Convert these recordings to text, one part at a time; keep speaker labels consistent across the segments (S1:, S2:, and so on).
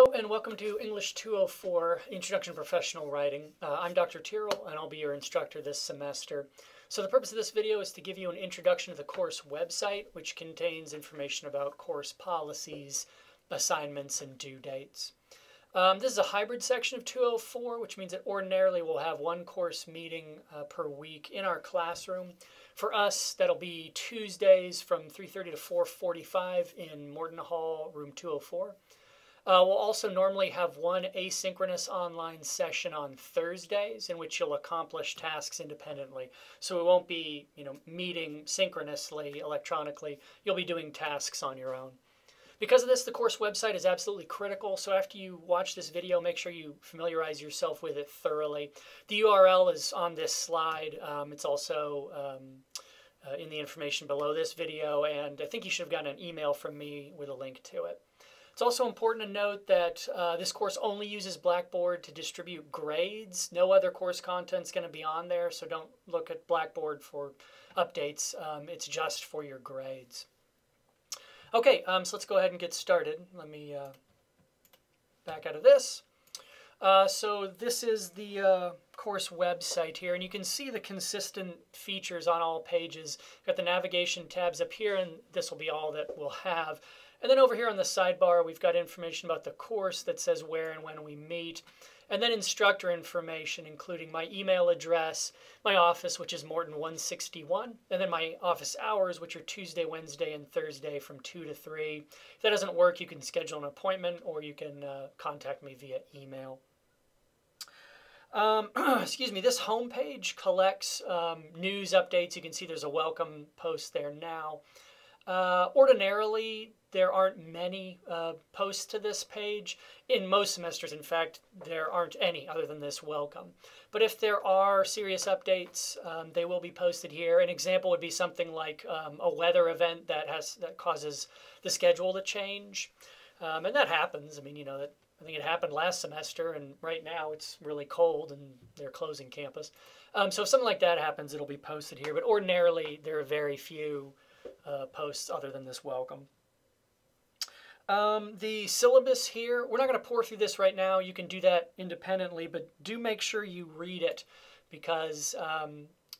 S1: Hello and welcome to English 204, Introduction to Professional Writing. I'm Dr. Tirrell and I'll be your instructor this semester. So the purpose of this video is to give you an introduction to the course website, which contains information about course policies, assignments, and due dates. This is a hybrid section of 204, which means that ordinarily we'll have one course meeting per week in our classroom. For us, that'll be Tuesdays from 3:30 to 4:45 in Morton Hall, room 204. We'll also normally have one asynchronous online session on Thursdays in which you'll accomplish tasks independently. So it won't be, meeting synchronously, electronically. You'll be doing tasks on your own. Because of this, the course website is absolutely critical. So after you watch this video, make sure you familiarize yourself with it thoroughly. The URL is on this slide. It's also in the information below this video. And I think you should have gotten an email from me with a link to it. It's also important to note that this course only uses Blackboard to distribute grades. No other course content is going to be on there, so don't look at Blackboard for updates. It's just for your grades. Okay, so let's go ahead and get started. Let me back out of this. So this is the course website here, and you can see the consistent features on all pages. Got the navigation tabs up here, and this will be all that we'll have. And then over here on the sidebar, we've got information about the course that says where and when we meet. And then instructor information, including my email address, my office, which is Morton 161, and then my office hours, which are Tuesday, Wednesday, and Thursday from 2 to 3. If that doesn't work, you can schedule an appointment or you can contact me via email. Excuse me, this homepage collects news updates. You can see there's a welcome post there now. Ordinarily, there aren't many posts to this page. In most semesters, in fact, there aren't any other than this welcome. But if there are serious updates, they will be posted here. An example would be something like a weather event that causes the schedule to change. And that happens. I mean, I think it happened last semester, and right now it's really cold and they're closing campus. So if something like that happens, it'll be posted here. But ordinarily, there are very few posts other than this welcome. The syllabus here, we're not going to pour through this right now. You can do that independently, but do make sure you read it because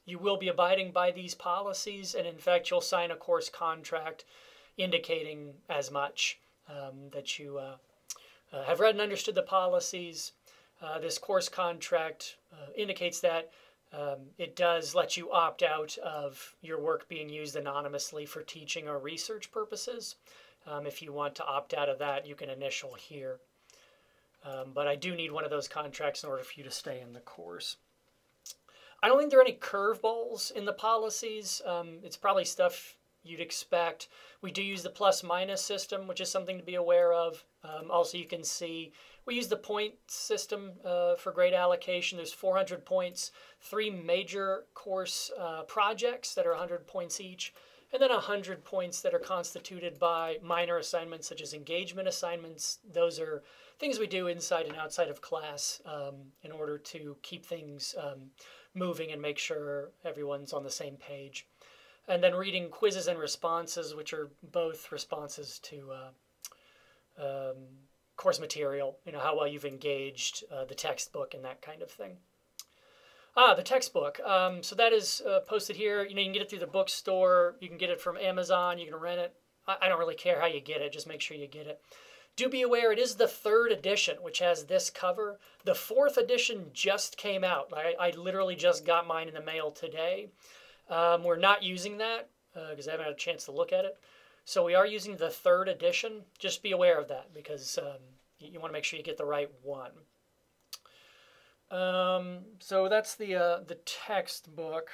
S1: you will be abiding by these policies, and in fact, you'll sign a course contract indicating as much, that you have read and understood the policies. This course contract indicates that it does let you opt out of your work being used anonymously for teaching or research purposes. If you want to opt out of that, you can initial here. But I do need one of those contracts in order for you to stay in the course. I don't think there are any curveballs in the policies. It's probably stuff you'd expect. We do use the plus-minus system, which is something to be aware of. Also, you can see we use the point system for grade allocation. There's 400 points, 3 major course projects that are 100 points each, and then 100 points that are constituted by minor assignments such as engagement assignments. Those are things we do inside and outside of class in order to keep things moving and make sure everyone's on the same page. And then reading quizzes and responses, which are both responses to course material, how well you've engaged the textbook and that kind of thing. The textbook. So that is posted here. You can get it through the bookstore. You can get it from Amazon. You can rent it. I don't really care how you get it. Just make sure you get it. Do be aware it is the 3rd edition, which has this cover. The 4th edition just came out. I literally just got mine in the mail today. We're not using that because I haven't had a chance to look at it. So we are using the 3rd edition. Just be aware of that because you want to make sure you get the right one. So that's the textbook.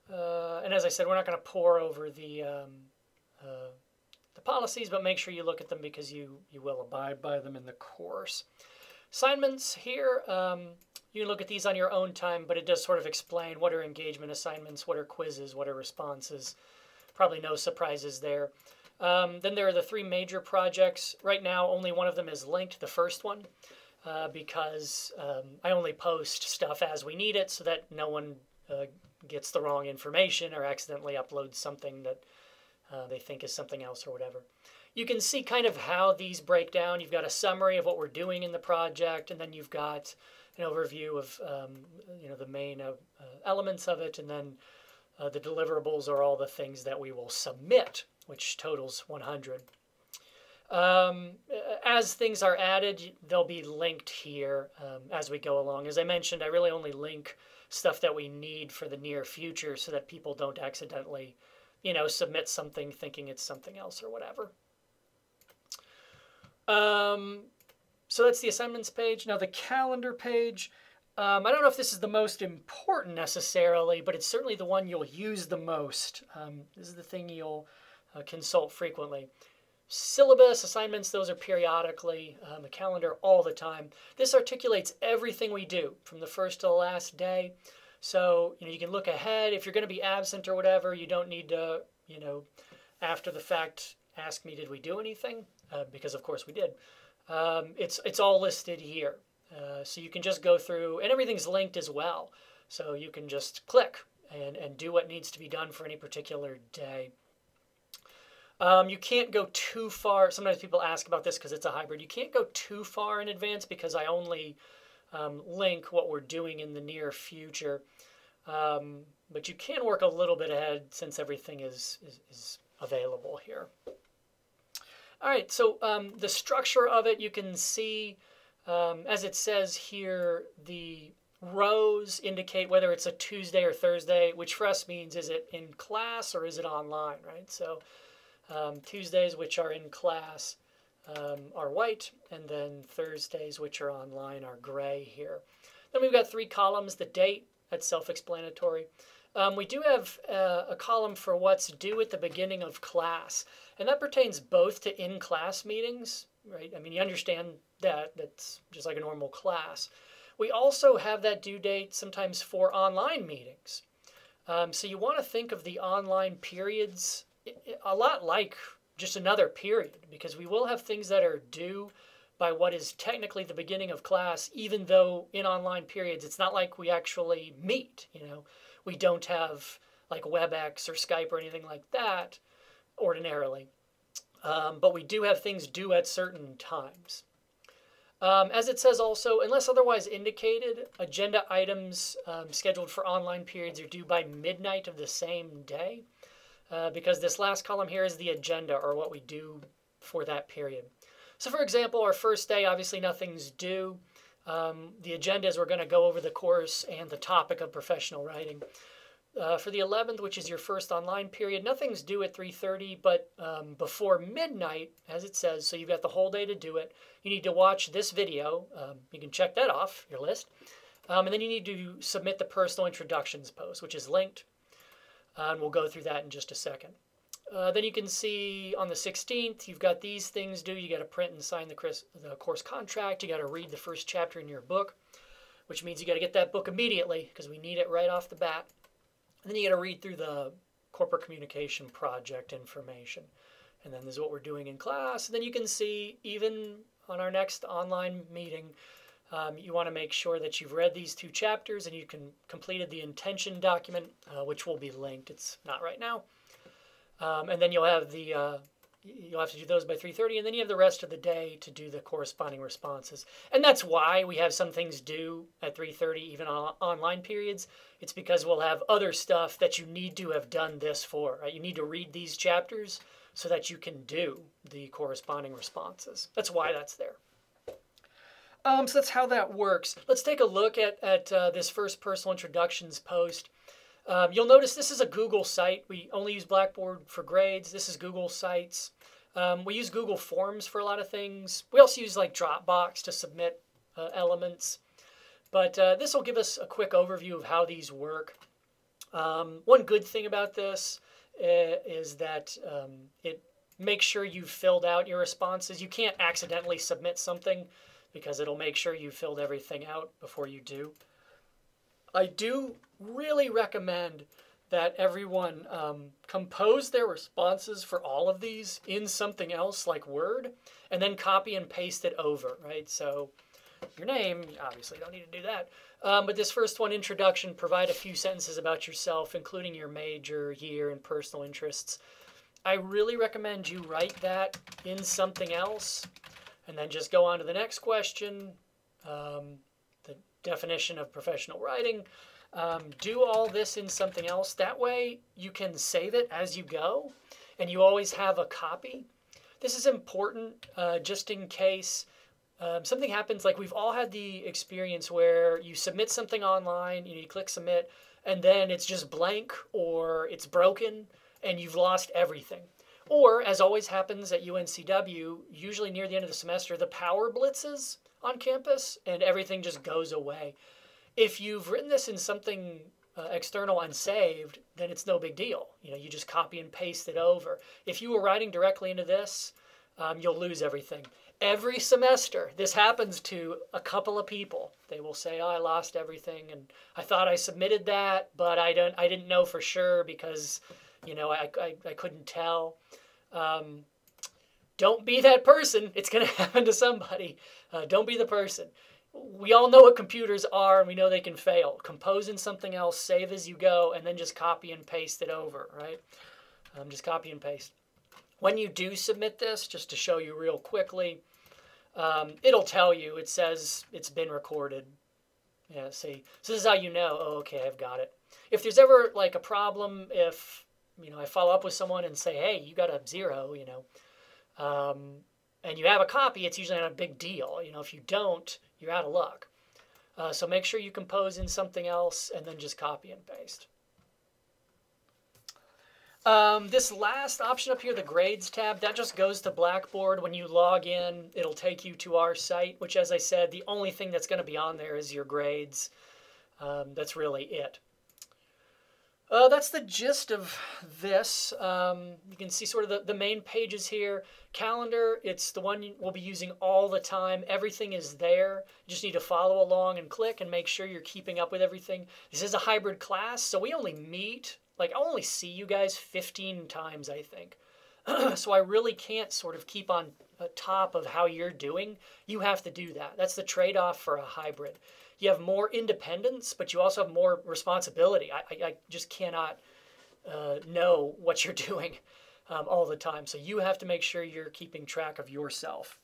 S1: And as I said, we're not going to pour over the policies, but make sure you look at them because you will abide by them in the course. Assignments here, you can look at these on your own time, but it does sort of explain what are engagement assignments, what are quizzes, what are responses. Probably no surprises there. Then there are the 3 major projects. Right now, only one of them is linked, the first one, because I only post stuff as we need it so that no one gets the wrong information or accidentally uploads something that they think is something else or whatever. You can see kind of how these break down. You've got a summary of what we're doing in the project, and then you've got an overview of the main elements of it, and then the deliverables are all the things that we will submit, which totals 100. As things are added, they'll be linked here as we go along. As I mentioned, I really only link stuff that we need for the near future so that people don't accidentally, submit something thinking it's something else or whatever. So that's the assignments page. Now the calendar page, I don't know if this is the most important necessarily, but it's certainly the one you'll use the most. This is the thing you'll consult frequently. Syllabus, assignments, those are periodically. The calendar all the time. This articulates everything we do from the first to the last day. So, you can look ahead. If you're going to be absent or whatever, you don't need to, after the fact, ask me, did we do anything? Because of course we did. It's all listed here. So you can just go through, and everything's linked as well. So you can just click and do what needs to be done for any particular day. You can't go too far. Sometimes people ask about this because it's a hybrid. You can't go too far in advance because I only link what we're doing in the near future. But you can work a little bit ahead since everything is available here. All right, so the structure of it, you can see, as it says here, the rows indicate whether it's a Tuesday or Thursday, which for us means is it in class or is it online, right? So Tuesdays, which are in class, are white, and then Thursdays, which are online, are gray here. Then we've got 3 columns, the date, that's self-explanatory. We do have a column for what's due at the beginning of class, and that pertains both to in-class meetings, right? I mean, you understand that, that's just like a normal class. We also have that due date sometimes for online meetings. So you want to think of the online periods a lot like just another period, because we will have things that are due by what is technically the beginning of class, even though in online periods, it's not like we actually meet, We don't have like WebEx or Skype or anything like that ordinarily. But we do have things due at certain times. As it says also, unless otherwise indicated, agenda items scheduled for online periods are due by midnight of the same day. Because this last column here is the agenda, or what we do for that period. So for example, our first day, obviously nothing's due. The agenda is we're going to go over the course and the topic of professional writing. For the 11th, which is your first online period, nothing's due at 3:30, but before midnight, as it says, so you've got the whole day to do it. You need to watch this video. You can check that off your list. And then you need to submit the personal introductions post, which is linked. And we'll go through that in just a second. Then you can see on the 16th, you've got these things due. You got to print and sign the course contract. You got to read the first chapter in your book, which means you got to get that book immediately because we need it right off the bat. And then you got to read through the corporate communication project information. And then this is what we're doing in class. And then you can see even on our next online meeting, you want to make sure that you've read these 2 chapters and you completed the intention document, which will be linked. It's not right now. And then you'll have you'll have to do those by 3:30, and then you have the rest of the day to do the corresponding responses. And that's why we have some things due at 3:30, even on online periods. It's because we'll have other stuff that you need to have done this for, right? You need to read these chapters so that you can do the corresponding responses. That's why that's there. So that's how that works. Let's take a look at this first personal introductions post. You'll notice this is a Google site. We only use Blackboard for grades. This is Google Sites. We use Google Forms for a lot of things. We also use like Dropbox to submit elements. But this will give us a quick overview of how these work. One good thing about this is that it makes sure you've filled out your responses. You can't accidentally submit something because it'll make sure you filled everything out before you do. I do really recommend that everyone compose their responses for all of these in something else like Word, and then copy and paste it over, right? So your name, obviously you don't need to do that. But this first one, introduction, provide a few sentences about yourself, including your major, year, and personal interests. I really recommend you write that in something else and then just go on to the next question, the definition of professional writing. Do all this in something else. That way you can save it as you go and you always have a copy. This is important just in case something happens. Like we've all had the experience where you submit something online, you click submit, and then it's just blank or it's broken and you've lost everything. Or, as always happens at UNCW, usually near the end of the semester, the power blitzes on campus and everything just goes away. If you've written this in something external and saved, then it's no big deal. You just copy and paste it over. If you were writing directly into this, you'll lose everything. Every semester, this happens to a couple of people. They will say, "Oh, I lost everything, and I thought I submitted that, but I didn't know for sure because, I couldn't tell." Don't be that person. It's going to happen to somebody. Don't be the person. We all know what computers are, and we know they can fail. Compose in something else, save as you go, and then just copy and paste it over, right? Just copy and paste. When you do submit this, just to show you real quickly, it'll tell you, it says it's been recorded. Yeah, see, so this is how you know, oh, okay, I've got it. If there's ever like a problem, if, I follow up with someone and say, hey, you got a 0, and you have a copy, it's usually not a big deal. If you don't, you're out of luck. So make sure you compose in something else and then just copy and paste. This last option up here, the grades tab, that just goes to Blackboard. When you log in, it'll take you to our site, which, as I said, the only thing that's going to be on there is your grades. That's really it. That's the gist of this. You can see sort of the main pages here. Calendar, it's the one we'll be using all the time. Everything is there. You just need to follow along and click and make sure you're keeping up with everything. This is a hybrid class, so we only meet, I only see you guys 15 times, I think. So I really can't sort of keep on top of how you're doing. You have to do that. That's the trade-off for a hybrid. You have more independence, but you also have more responsibility. I just cannot know what you're doing all the time. So you have to make sure you're keeping track of yourself.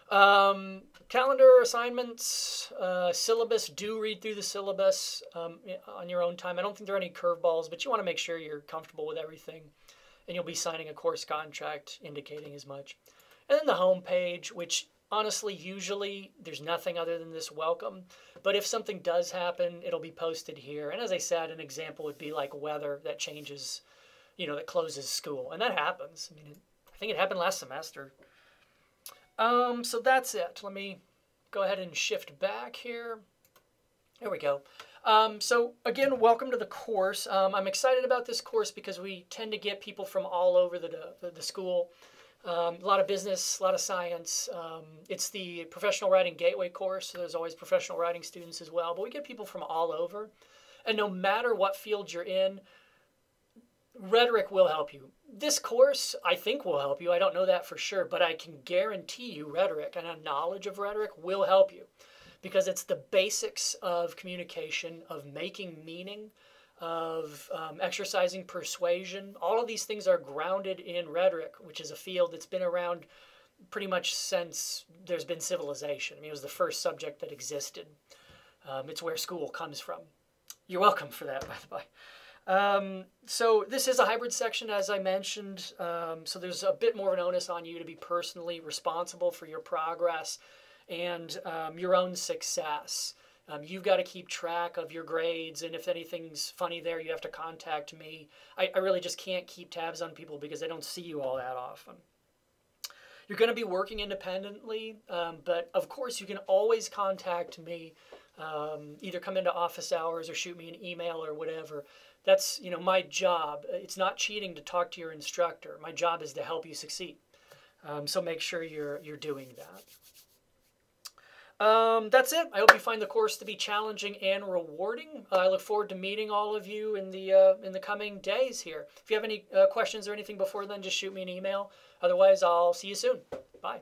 S1: Calendar assignments, syllabus, do read through the syllabus on your own time. I don't think there are any curveballs, but you want to make sure you're comfortable with everything. And you'll be signing a course contract indicating as much. And then the home page, which honestly, usually there's nothing other than this welcome. But if something does happen, it'll be posted here. And as I said, an example would be like weather that changes, that closes school. And that happens. I think it happened last semester. So that's it. Let me go ahead and shift back here. There we go. So again, welcome to the course. I'm excited about this course because we tend to get people from all over the school. A lot of business, a lot of science. It's the Professional Writing Gateway course, so there's always professional writing students as well. But we get people from all over. And no matter what field you're in, rhetoric will help you. This course, I think, will help you. I don't know that for sure, but I can guarantee you rhetoric and a knowledge of rhetoric will help you because it's the basics of communication, of making meaning, of exercising persuasion. All of these things are grounded in rhetoric, which is a field that's been around pretty much since there's been civilization. It was the first subject that existed. It's where school comes from. You're welcome for that, by the way. So this is a hybrid section, as I mentioned. So there's a bit more of an onus on you to be personally responsible for your progress and your own success. You've got to keep track of your grades, and if anything's funny there, you have to contact me. I really just can't keep tabs on people because I don't see you all that often. You're going to be working independently, but of course you can always contact me. Either come into office hours or shoot me an email or whatever. That's, my job. It's not cheating to talk to your instructor. My job is to help you succeed. So make sure you're doing that. That's it. I hope you find the course to be challenging and rewarding. I look forward to meeting all of you in the coming days here. If you have any questions or anything before then, just shoot me an email. Otherwise, I'll see you soon. Bye.